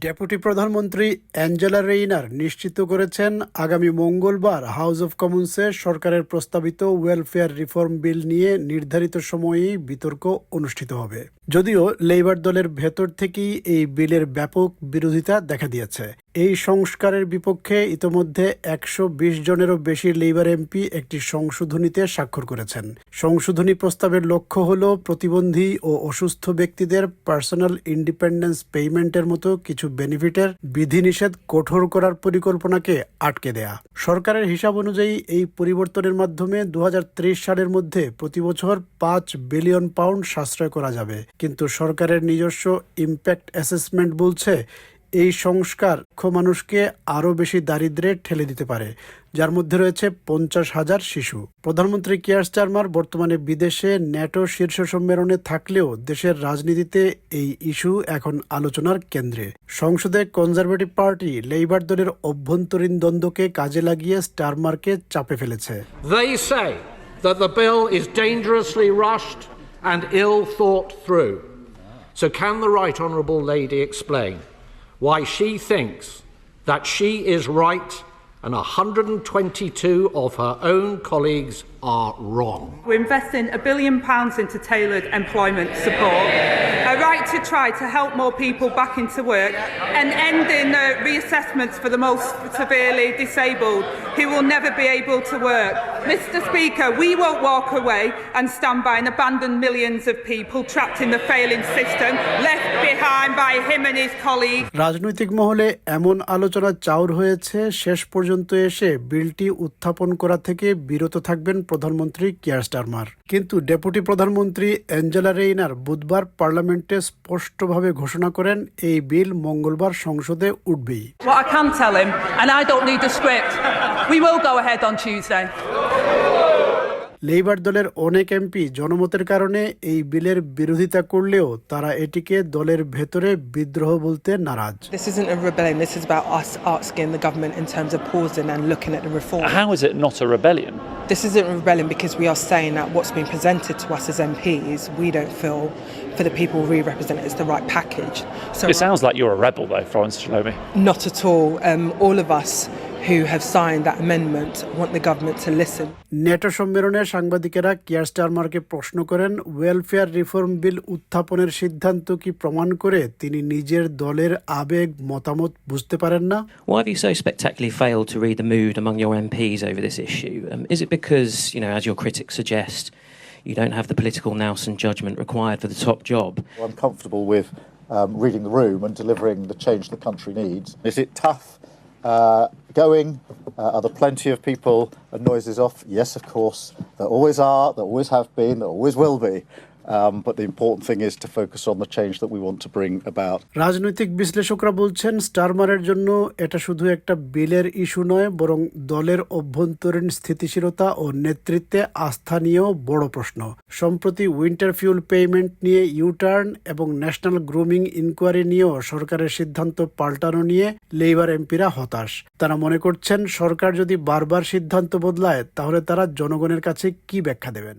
Deputy প্রধানমন্ত্রী Angela Reiner নিশ্চিত করেছেন আগামী মঙ্গলবার হাউস অব কমন্সে সরকারের প্রস্তাবিত ওয়েলফেয়ার রিফর্ম বিল নিয়ে নির্ধারিত সময়েই বিতর্ক অনুষ্ঠিত হবে। যদিও লেবার দলের ভেতর থেকেই এই বিলের ব্যাপক বিরোধিতা দেখা দিয়েছে। এই সংস্কারের বিপক্ষে ইতোমধ্যে 120 জনেরও বেশি লেবার এমপি একটি সংশোধনীতে স্বাক্ষর করেছেন। সংশোধনী প্রস্তাবের লক্ষ্য হল প্রতিবন্ধী ও অসুস্থ ব্যক্তিদের পার্সোনাল ইন্ডিপেন্ডেন্স পেইমেন্টের মতো কিছু বেনিফিটের বিধিনিষেধ কঠোর করার পরিকল্পনাকে আটকে দেয়া। সরকারের হিসাব অনুযায়ী এই পরিবর্তনের মাধ্যমে 2030 সালের মধ্যে প্রতি বছর 5 বিলিয়ন পাউন্ড সাশ্রয় করা যাবে। কিন্তু সরকারের নিজস্ব ইম্প্যাক্ট অ্যাসেসমেন্ট বলছে এই সংস্কার মানুষকে আরও বেশি দারিদ্র্যে ঠেলে দিতে পারে, যার মধ্যে রয়েছে 50,000 শিশু। প্রধানমন্ত্রী কিয়ার স্টারমার বর্তমানে বিদেশে ন্যাটো শীর্ষ সম্মেলনে থাকলেও দেশের রাজনীতিতে এই ইস্যু এখন আলোচনার কেন্দ্রে। সংসদে কনজারভেটিভ পার্টি লেবার দলের অভ্যন্তরীণ দ্বন্দ্বকে কাজে লাগিয়ে স্টারমারকে চাপে ফেলেছে। They say that the bill is dangerously rushed and ill thought through. So can the right honourable lady explain why she thinks that she is right and 122 of her own colleagues are wrong? We're investing £1 billion into tailored employment support, a right to try to help more people back into work, and ending reassessments for the most severely disabled who will never be able to work. Mr. Speaker, we won't walk away and stand by and abandon millions of people trapped in the failing system, left behind by him and his colleagues. রাজনৈতিক মহলে এমন আলোচনা চাউর হয়েছে, শেষ পর্যন্ত এসে বিলটি উত্থাপন করা থেকে বিরত থাকবেন প্রধানমন্ত্রী কিয়ার স্টারমার। কিন্তু ডেপুটি প্রধানমন্ত্রী অ্যাঞ্জেলা রেইনার বুধবার পার্লামেন্টে স্পষ্টভাবে ঘোষণা করেন এই বিল মঙ্গলবার সংসদে উঠবেই। What I can tell him, and I don't need a script, we will go ahead on Tuesday. Labour দলের অনেক এমপি জনমতের কারণে এই বিলের বিরোধিতা করলেও তারা এটিকে দলের ভেতরে বিদ্রোহ বলতে নারাজ। This isn't a rebellion, this is about us asking the government in terms of pausing and looking at the reform. How is it not a rebellion? This isn't a rebellion because we are saying that what's been presented to us as MPs, we don't feel for the people we represent is the right package. So It sounds like you're a rebel though, Florence Shalomi. Not at all. All of us who have signed that amendment want the government to listen. NATO সম্মেলনে সাংবাদিকেরা কিয়ার স্টারমারকে প্রশ্ন করেন, welfare reform বিল উত্থাপনের সিদ্ধান্ত কি প্রমাণ করে তিনি নিজের দলের আবেগ মতামত বুঝতে পারেন না? Why have you so spectacularly failed to read the mood among your MPs over this issue? Is it because, as your critics suggest, you don't have the political nous and judgment required for the top job? I'm comfortable with reading the room and delivering the change the country needs. Is it tough going? Are there plenty of people and noises off? Yes, of course. There always are, there always have been, there always will be. But the important thing is to focus on the change that we want to bring about. রাজনৈতিক বিশ্লেষকরা বলছেন স্টারমারের জন্য এটা শুধু একটা বিলের issue নয়, বরং দলের অভ্যন্তরীণ স্থিতিশীলতা ও নেতৃত্বে আস্থা নিয়েও বড় প্রশ্ন। সম্প্রতি উইন্টার ফিউল পেমেন্ট নিয়ে ইউটার্ন এবং ন্যাশনাল গ্রুমিং ইনকোয়ারি নিয়েও সরকারের সিদ্ধান্ত পাল্টানো নিয়ে লেবার এমপিরা হতাশ। তারা মনে করছেন সরকার যদি বারবার সিদ্ধান্ত বদলায় তাহলে তারা জনগণের কাছে কি ব্যাখ্যা দেবেন।